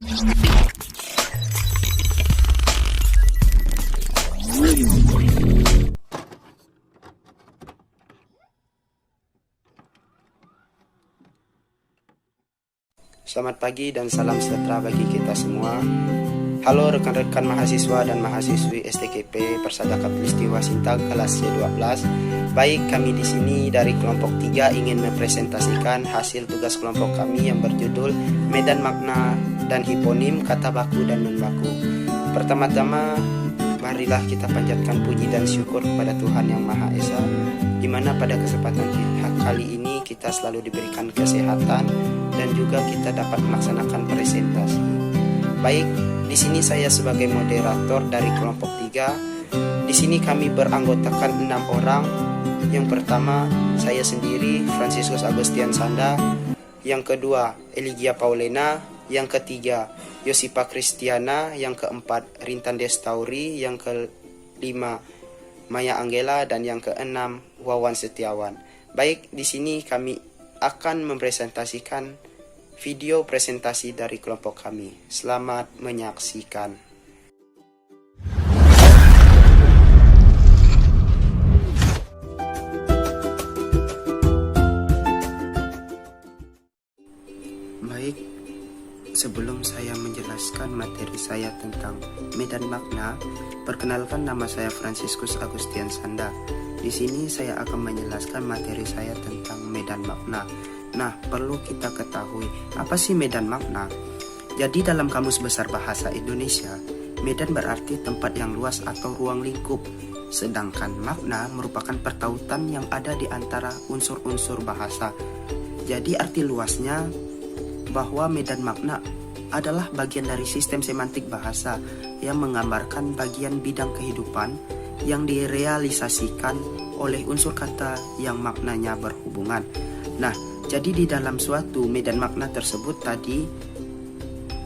Selamat pagi dan salam sejahtera bagi kita semua. Halo rekan-rekan mahasiswa dan mahasiswi STKP Persada Khatulistiwa Sintang kelas C12. Baik, kami di sini dari kelompok 3 ingin mempresentasikan hasil tugas kelompok kami yang berjudul Medan Makna dan Hiponim Kata Baku dan Non Baku. Pertama-tama, marilah kita panjatkan puji dan syukur kepada Tuhan Yang Maha Esa, di mana pada kesempatan kali ini kita selalu diberikan kesehatan dan juga kita dapat melaksanakan presentasi. Baik, di sini saya sebagai moderator dari kelompok 3. Di sini kami beranggotakan 6 orang. Yang pertama, saya sendiri, Franciscus Agustian Sanda. Yang kedua, Eligia Paulena. Yang ketiga, Yosipa Kristiana. Yang keempat, Rintan Destauri. Yang kelima, Maya Anggela. Dan yang keenam, Wawan Setiawan. Baik, di sini kami akan mempresentasikan video presentasi dari kelompok kami. Selamat menyaksikan. Baik, sebelum saya menjelaskan materi saya tentang Medan Makna, perkenalkan nama saya Franciscus Agustian Sanda. Di sini saya akan menjelaskan materi saya tentang Medan Makna. Nah, perlu kita ketahui, apa sih Medan Makna? Jadi dalam Kamus Besar Bahasa Indonesia, medan berarti tempat yang luas atau ruang lingkup. Sedangkan makna merupakan pertautan yang ada di antara unsur-unsur bahasa. Jadi arti luasnya bahwa medan makna adalah bagian dari sistem semantik bahasa yang menggambarkan bagian bidang kehidupan yang direalisasikan oleh unsur kata yang maknanya berhubungan. Nah, jadi di dalam suatu medan makna tersebut tadi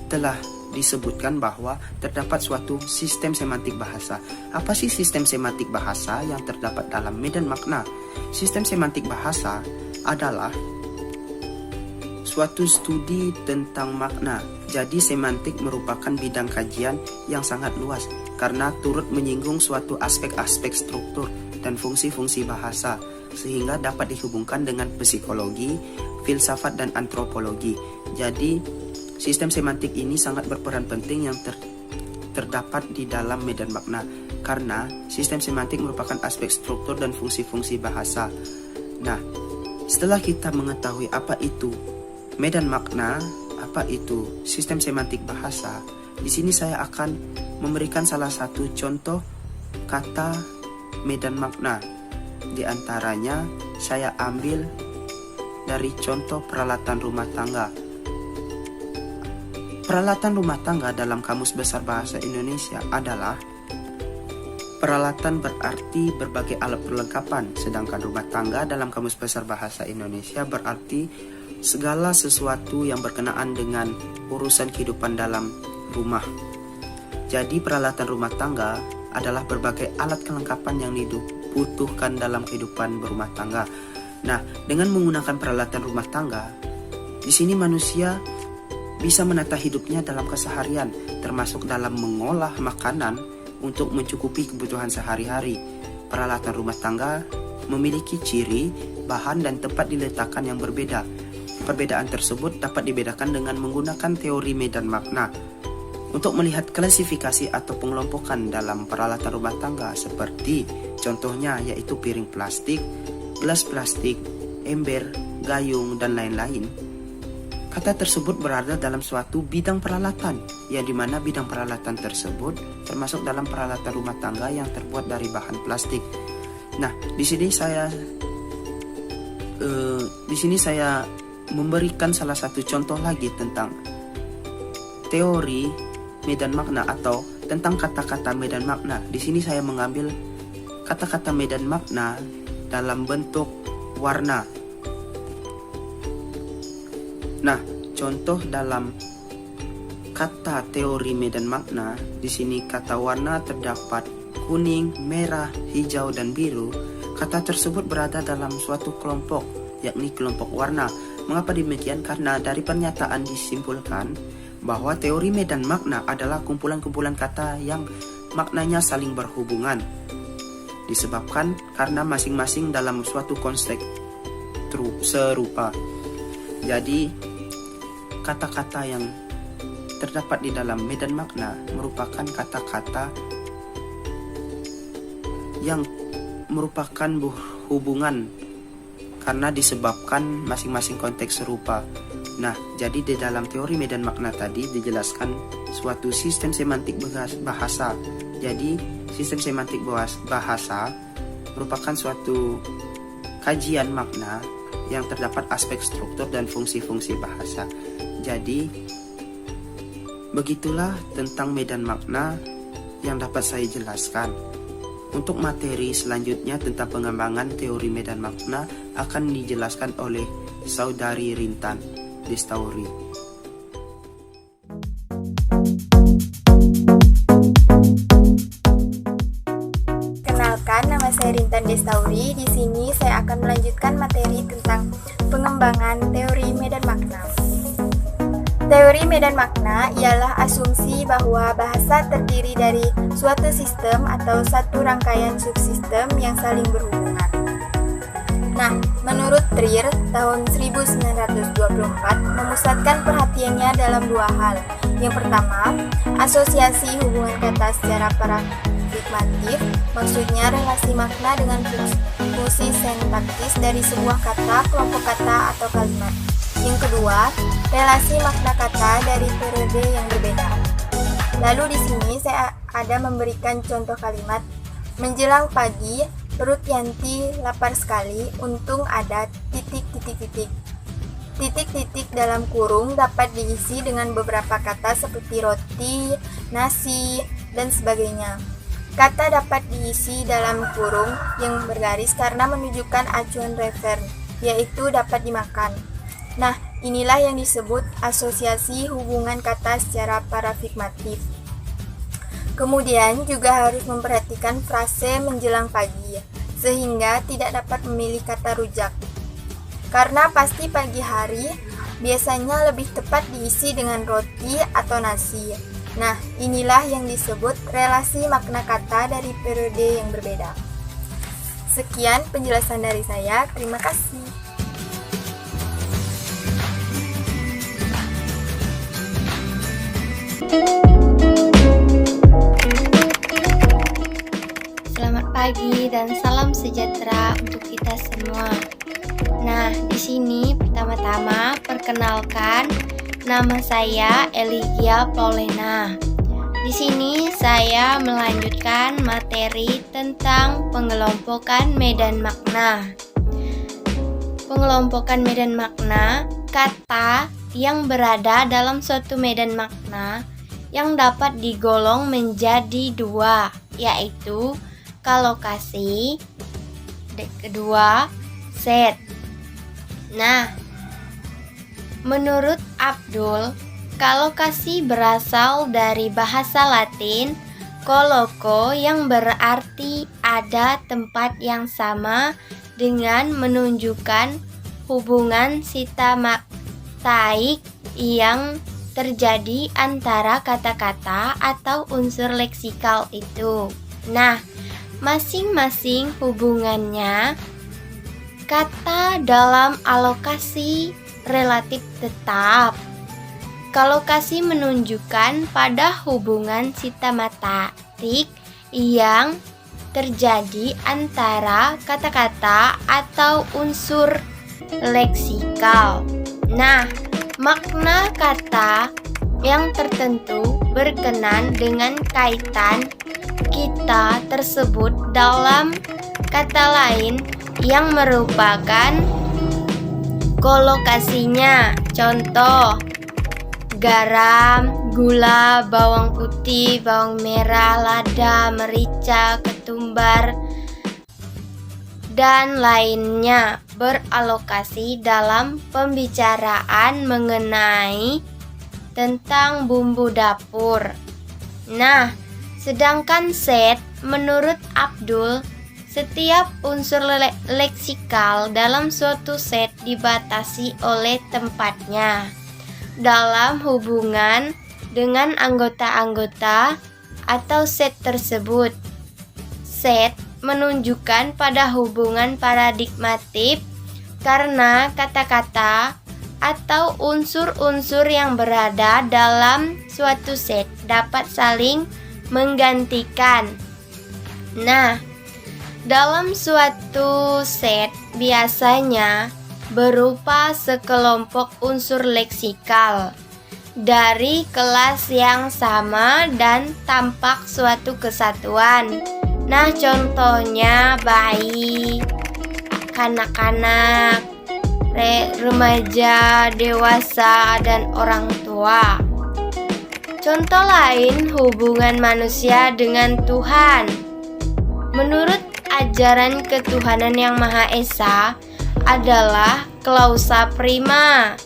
telah disebutkan bahwa terdapat suatu sistem semantik bahasa. Apa sih sistem semantik bahasa yang terdapat dalam medan makna? Sistem semantik bahasa adalah suatu studi tentang makna. Jadi semantik merupakan bidang kajian yang sangat luas karena turut menyinggung suatu aspek-aspek struktur dan fungsi-fungsi bahasa, sehingga dapat dihubungkan dengan psikologi, filsafat, dan antropologi. Jadi sistem semantik ini sangat berperan penting yang terdapat di dalam medan makna, karena sistem semantik merupakan aspek struktur dan fungsi-fungsi bahasa. Nah, setelah kita mengetahui apa itu medan makna, apa itu sistem semantik bahasa, di sini saya akan memberikan salah satu contoh kata medan makna. Di antaranya saya ambil dari contoh peralatan rumah tangga. Peralatan rumah tangga dalam Kamus Besar Bahasa Indonesia adalah peralatan berarti berbagai alat perlengkapan, sedangkan rumah tangga dalam Kamus Besar Bahasa Indonesia berarti segala sesuatu yang berkenaan dengan urusan kehidupan dalam rumah. Jadi peralatan rumah tangga adalah berbagai alat kelengkapan yang dibutuhkan dalam kehidupan berumah tangga. Nah, dengan menggunakan peralatan rumah tangga, di sini manusia bisa menata hidupnya dalam keseharian, termasuk dalam mengolah makanan untuk mencukupi kebutuhan sehari-hari. Peralatan rumah tangga memiliki ciri, bahan, dan tempat diletakkan yang berbeda. Perbedaan tersebut dapat dibedakan dengan menggunakan teori medan makna. Untuk melihat klasifikasi atau pengelompokan dalam peralatan rumah tangga seperti contohnya yaitu piring plastik, gelas plastik, ember, gayung, dan lain-lain. Kata tersebut berada dalam suatu bidang peralatan, yang dimana bidang peralatan tersebut termasuk dalam peralatan rumah tangga yang terbuat dari bahan plastik. Nah, di sini saya memberikan salah satu contoh lagi tentang teori medan makna atau tentang kata-kata medan makna. Di sini saya mengambil kata-kata medan makna dalam bentuk warna. Nah, contoh dalam kata teori medan makna, di sini kata warna terdapat kuning, merah, hijau, dan biru. Kata tersebut berada dalam suatu kelompok, yakni kelompok warna. Mengapa demikian? Karena dari pernyataan disimpulkan bahwa teori medan makna adalah kumpulan-kumpulan kata yang maknanya saling berhubungan, disebabkan karena masing-masing dalam suatu konteks serupa. Jadi, kata-kata yang terdapat di dalam medan makna merupakan kata-kata yang merupakan hubungan karena disebabkan masing-masing konteks serupa. Nah, jadi di dalam teori medan makna tadi dijelaskan suatu sistem semantik bahasa. Jadi, sistem semantik bahasa merupakan suatu kajian makna yang terdapat aspek struktur dan fungsi-fungsi bahasa. Jadi, begitulah tentang medan makna yang dapat saya jelaskan. Untuk materi selanjutnya tentang pengembangan teori medan makna akan dijelaskan oleh Saudari Rintan Destauri. Kenalkan, nama saya Rintan Destauri. Di sini saya akan melanjutkan materi tentang pengembangan teori medan makna. Teori medan makna ialah asumsi bahwa bahasa terdiri dari suatu sistem atau satu rangkaian subsistem yang saling berhubungan. Nah, menurut Trier, tahun 1924 memusatkan perhatiannya dalam dua hal. Yang pertama, asosiasi hubungan kata secara paradigmatik, maksudnya relasi makna dengan fungsi sintaktis dari sebuah kata, kelompok kata, atau kalimat. Yang kedua, relasi makna kata dari periode yang berbeda. Lalu di sini saya ada memberikan contoh kalimat. Menjelang pagi, perut Yanti lapar sekali, untung ada titik-titik-titik. Titik-titik dalam kurung dapat diisi dengan beberapa kata seperti roti, nasi, dan sebagainya. Kata dapat diisi dalam kurung yang bergaris karena menunjukkan acuan refer, yaitu dapat dimakan. Nah, inilah yang disebut asosiasi hubungan kata secara paradigmatik. Kemudian juga harus memperhatikan frase menjelang pagi, sehingga tidak dapat memilih kata rujak. Karena pasti pagi hari biasanya lebih tepat diisi dengan roti atau nasi. Nah, inilah yang disebut relasi makna kata dari periode yang berbeda. Sekian penjelasan dari saya, terima kasih. Selamat pagi dan salam sejahtera untuk kita semua. Nah, di sini pertama-tama perkenalkan, nama saya Eligia Paulena. Di sini saya melanjutkan materi tentang pengelompokan medan makna. Pengelompokan medan makna, kata yang berada dalam suatu medan makna yang dapat digolong menjadi dua, yaitu kalokasi, kedua set. Nah, menurut Abdul, kalokasi berasal dari bahasa Latin koloko yang berarti ada tempat yang sama dengan menunjukkan hubungan sintaktik yang terjadi antara kata-kata atau unsur leksikal itu. Nah, masing-masing hubungannya kata dalam alokasi relatif tetap. Kalokasi menunjukkan pada hubungan sintaktik yang terjadi antara kata-kata atau unsur leksikal. Nah, makna kata yang tertentu berkenan dengan kaitan kita tersebut dalam kata lain yang merupakan kolokasinya. Contoh, garam, gula, bawang putih, bawang merah, lada, merica, ketumbar, dan lainnya beralokasi dalam pembicaraan mengenai tentang bumbu dapur. Nah, sedangkan set, menurut Abdul, setiap unsur leksikal dalam suatu set dibatasi oleh tempatnya. dalam hubungan dengan anggota-anggota atau set tersebut. Set menunjukkan pada hubungan paradigmatik karena kata-kata atau unsur-unsur yang berada dalam suatu set dapat saling menggantikan. Nah, dalam suatu set biasanya berupa sekelompok unsur leksikal dari kelas yang sama dan tampak suatu kesatuan. Nah, contohnya bayi, kanak-kanak, remaja, dewasa, dan orang tua. Contoh lain, hubungan manusia dengan Tuhan. Menurut ajaran ketuhanan yang Maha Esa adalah klausa prima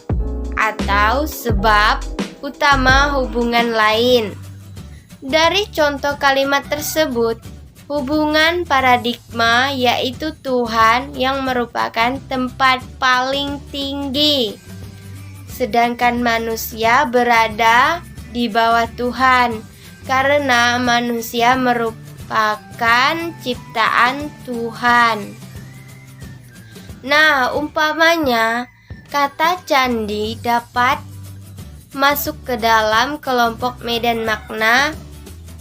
atau sebab utama hubungan lain. Dari contoh kalimat tersebut, hubungan paradigma yaitu Tuhan yang merupakan tempat paling tinggi, sedangkan manusia berada di bawah Tuhan karena manusia merupakan ciptaan Tuhan. Nah, umpamanya kata candi dapat masuk ke dalam kelompok medan makna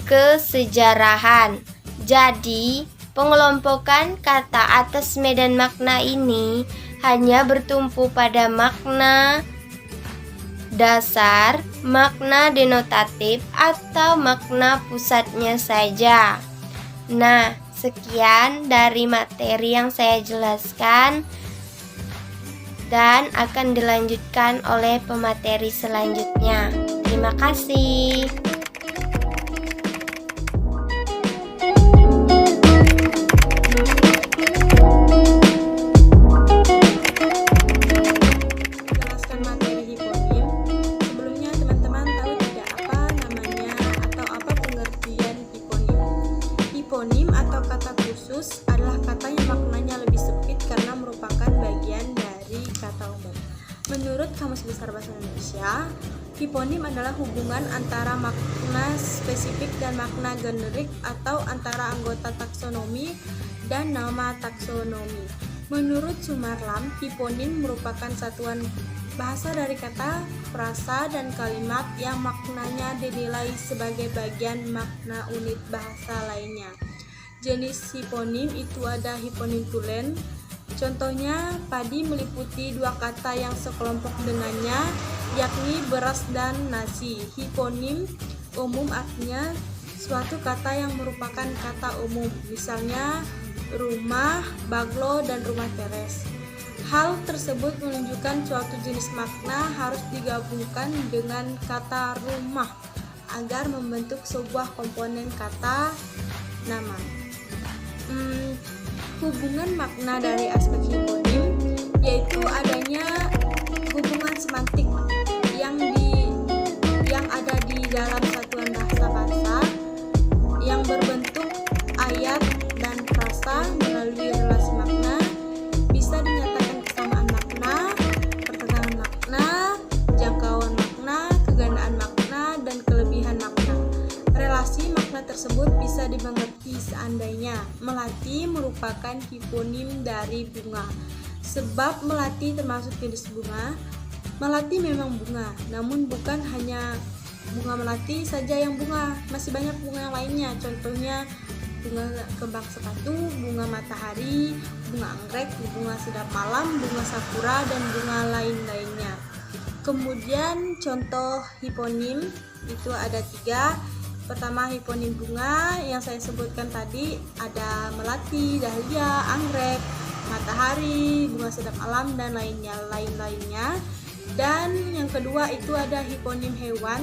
kesejarahan. Jadi, pengelompokan kata atas medan makna ini hanya bertumpu pada makna dasar, makna denotatif, atau makna pusatnya saja. Nah, sekian dari materi yang saya jelaskan dan akan dilanjutkan oleh pemateri selanjutnya. Terima kasih. Hiponim atau kata khusus adalah kata yang maknanya lebih sempit karena merupakan bagian dari kata umum. Menurut Kamus Besar Bahasa Indonesia, hiponim adalah hubungan antara makna spesifik dan makna generik atau antara anggota taksonomi dan nama taksonomi. Menurut Sumarlam, hiponim merupakan satuan bahasa dari kata, frasa, dan kalimat yang maknanya dinilai sebagai bagian makna unit bahasa lainnya. Jenis hiponim itu ada hiponim tulen. Contohnya, padi meliputi dua kata yang sekelompok dengannya, yakni beras dan nasi. Hiponim umum artinya suatu kata yang merupakan kata umum, misalnya rumah, baglo, dan rumah teres. Hal tersebut menunjukkan suatu jenis makna harus digabungkan dengan kata rumah agar membentuk sebuah komponen kata nama. Hubungan makna dari aspek hiponim yaitu adanya hubungan semantik yang ada di dalam satuan bahasa yang berbentuk ayat dan frasa melalui relasi makna bisa dinyatakan kesamaan makna, pertengahan makna, jangkauan makna, kegandaan makna, dan kelebihan makna. Relasi makna tersebut bisa dimengerti seandainya melati merupakan hiponim dari bunga. Sebab melati termasuk jenis bunga. Melati memang bunga, namun bukan hanya bunga melati saja yang bunga, masih banyak bunga yang lainnya. Contohnya bunga kembang sepatu, bunga matahari, bunga anggrek, bunga sedap malam, bunga sakura, dan bunga lain-lainnya. Kemudian contoh hiponim itu ada 3. Pertama, hiponim bunga yang saya sebutkan tadi ada melati, dahlia, anggrek, matahari, bunga sedap alam, dan lain-lainnya. Dan yang kedua itu ada hiponim hewan,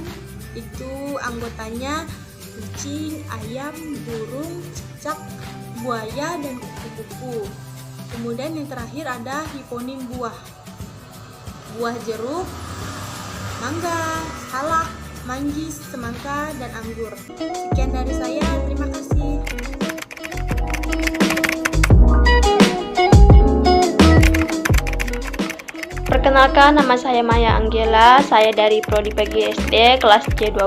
itu anggotanya kucing, ayam, burung, cicak, buaya, dan kupu-kupu. Kemudian yang terakhir ada hiponim buah. Buah jeruk, mangga, salak, manggis, semangka, dan anggur. Sekian dari saya, terima kasih. Perkenalkan, nama saya Maya Anggela, saya dari Prodi PGSD kelas C12.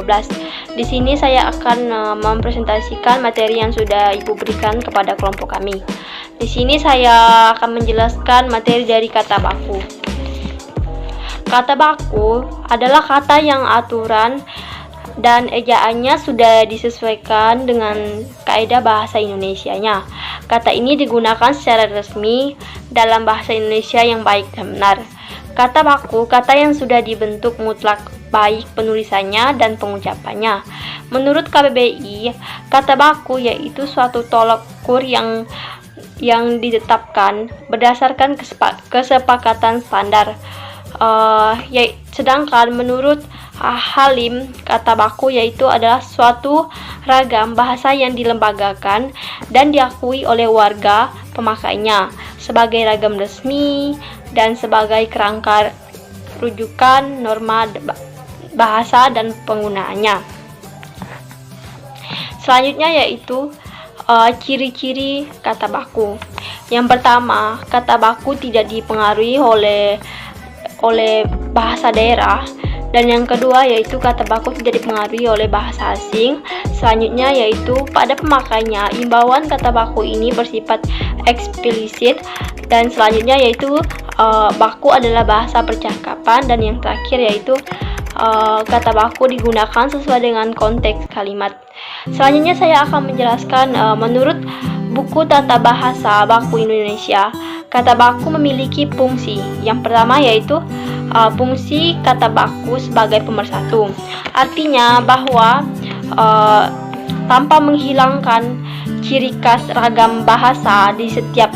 Di sini saya akan mempresentasikan materi yang sudah Ibu berikan kepada kelompok kami. Di sini saya akan menjelaskan materi dari kata baku. Kata baku adalah kata yang aturan dan ejaannya sudah disesuaikan dengan kaidah bahasa Indonesianya. Kata ini digunakan secara resmi dalam bahasa Indonesia yang baik dan benar. Kata baku, kata yang sudah dibentuk mutlak baik penulisannya dan pengucapannya. Menurut KBBI, kata baku yaitu suatu tolak ukur yang ditetapkan berdasarkan kesepakatan standar. Sedangkan menurut Halim, kata baku yaitu adalah suatu ragam bahasa yang dilembagakan dan diakui oleh warga pemakainya sebagai ragam resmi dan sebagai kerangka rujukan norma bahasa dan penggunaannya. Selanjutnya yaitu ciri-ciri kata baku. Yang pertama, kata baku tidak dipengaruhi oleh bahasa daerah. Dan yang kedua yaitu kata baku tidak dipengaruhi oleh bahasa asing. Selanjutnya yaitu pada pemakainya, imbauan kata baku ini bersifat eksplisit. Dan selanjutnya yaitu baku adalah bahasa percakapan. Dan yang terakhir yaitu kata baku digunakan sesuai dengan konteks kalimat. Selanjutnya saya akan menjelaskan menurut buku Tata Bahasa Baku Indonesia, kata baku memiliki fungsi. Yang pertama yaitu fungsi kata baku sebagai pemersatu. Artinya bahwa tanpa menghilangkan ciri khas ragam bahasa di setiap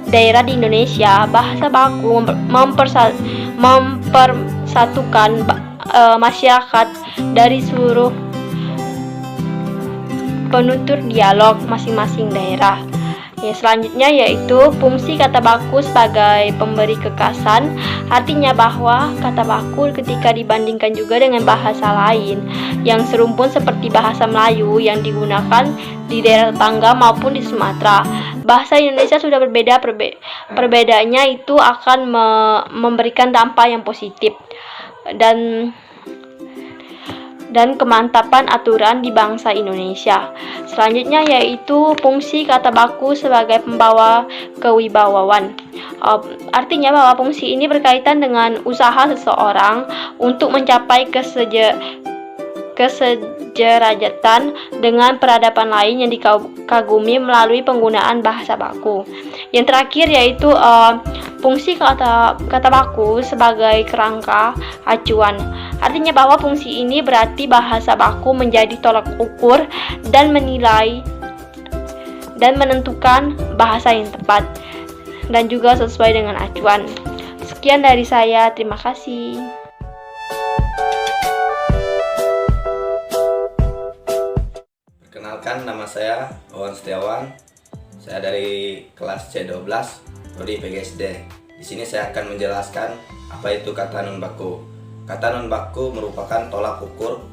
daerah di Indonesia, bahasa baku mempersatukan masyarakat dari seluruh penutur dialog masing-masing daerah. Selanjutnya yaitu fungsi kata baku sebagai pemberi kekhasan. Artinya bahwa kata baku ketika dibandingkan juga dengan bahasa lain yang serumpun seperti bahasa Melayu yang digunakan di daerah tetangga maupun di Sumatera, bahasa Indonesia sudah berbeda. Perbedaannya itu akan memberikan dampak yang positif dan kemantapan aturan di bangsa Indonesia. Selanjutnya yaitu fungsi kata baku sebagai pembawa kewibawaan. Artinya bahwa fungsi ini berkaitan dengan usaha seseorang untuk mencapai kesederajatan dengan peradaban lain yang dikagumi melalui penggunaan bahasa baku. Yang terakhir yaitu fungsi kata baku sebagai kerangka acuan. Artinya bahwa fungsi ini berarti bahasa baku menjadi tolak ukur dan menilai dan menentukan bahasa yang tepat dan juga sesuai dengan acuan. Sekian dari saya, terima kasih. Perkenalkan, nama saya Wawan Setiawan. Saya dari kelas C12 Prodi PGSD. Di sini saya akan menjelaskan apa itu kata non baku. Kata non baku merupakan tolak ukur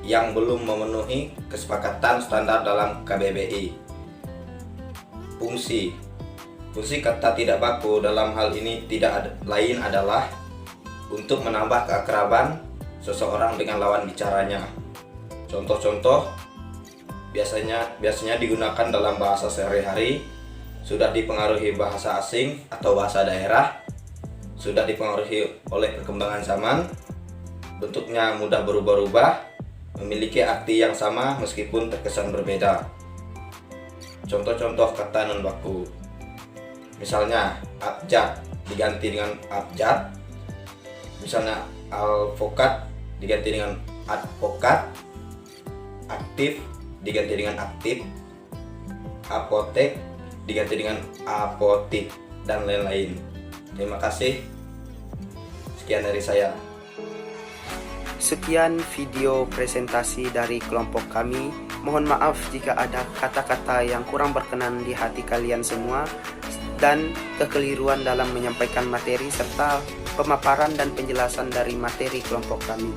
yang belum memenuhi kesepakatan standar dalam KBBI. Fungsi kata tidak baku dalam hal ini tidak lain adalah untuk menambah keakraban seseorang dengan lawan bicaranya. Contoh-contoh biasanya digunakan dalam bahasa sehari-hari, sudah dipengaruhi bahasa asing atau bahasa daerah, sudah dipengaruhi oleh perkembangan zaman, bentuknya mudah berubah-ubah, memiliki arti yang sama meskipun terkesan berbeda. Contoh-contoh kata non baku, misalnya abjad diganti dengan abjad, misalnya alvokat diganti dengan advokat, aktif diganti dengan aktif, apotek diganti dengan apotik, dan lain-lain. Terima kasih. Sekian dari saya. Sekian video presentasi dari kelompok kami. Mohon maaf jika ada kata-kata yang kurang berkenan di hati kalian semua dan kekeliruan dalam menyampaikan materi serta pemaparan dan penjelasan dari materi kelompok kami.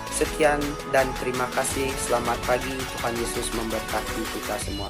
Sekian dan terima kasih. Selamat pagi. Tuhan Yesus memberkati kita semua.